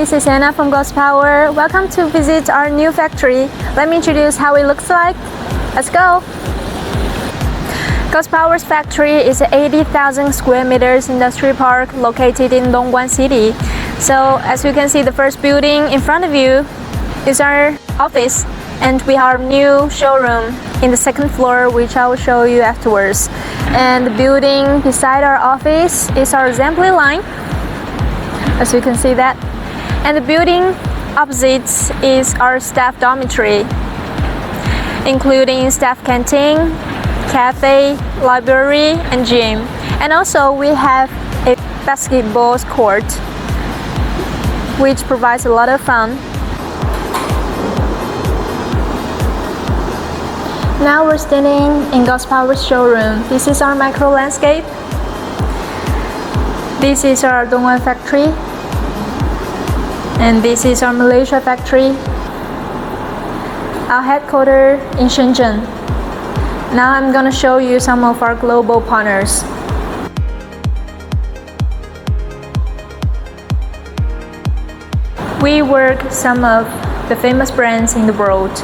this is Anna from Gospower. Welcome to visit our new factory. Let me introduce how it looks like. Let's go! Gospower's factory is an 80,000 square meters industry park located in Dongguan City. So as you can see, the first building in front of you is our office, and we have a new showroom in the second floor, which I will show you afterwards. And the building beside our office is our assembly line, as you can see that. And the building opposite is our staff dormitory, including staff canteen, cafe, library, and gym. And also we have a basketball court, which provides a lot of fun. Now we're standing in Gospower's showroom. This is our micro landscape. This is our Dongguan factory. And this is our Malaysia factory. Our headquarters in Shenzhen. Now I'm gonna show you some of our global partners. We work some of the famous brands in the world,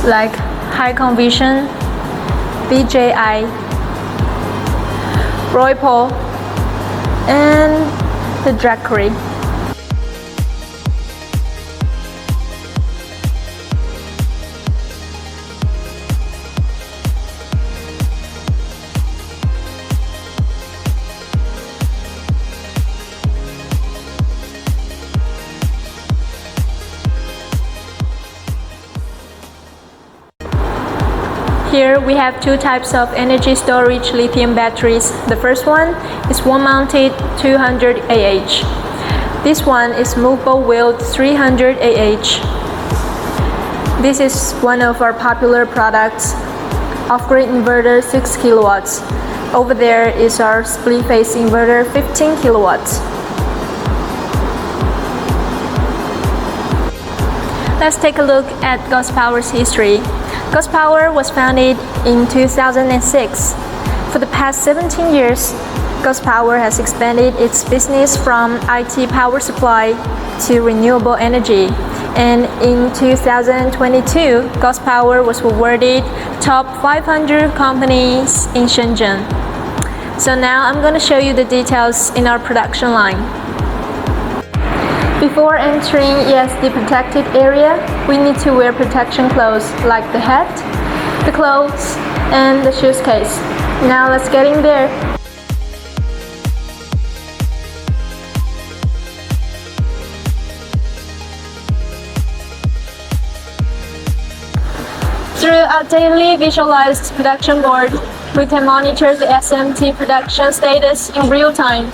like Hicon Vision, BJI, Roypol, and the Drakery. Here we have two types of energy storage lithium batteries. The first one is wall-mounted 200 Ah. This one is movable wheeled 300 Ah. This is one of our popular products, off-grid inverter 6 kilowatts. Over there is our split-phase inverter 15 kilowatts. Let's take a look at Gospower's history. Gospower was founded in 2006. For the past 17 years, Gospower has expanded its business from IT power supply to renewable energy. And in 2022, Gospower was awarded top 500 companies in Shenzhen. So now I'm going to show you the details in our production line. Before entering ESD protected area, we need to wear protection clothes like the hat, the clothes, and the shoes case. Now let's get in there. Through our daily visualized production board, we can monitor the SMT production status in real time.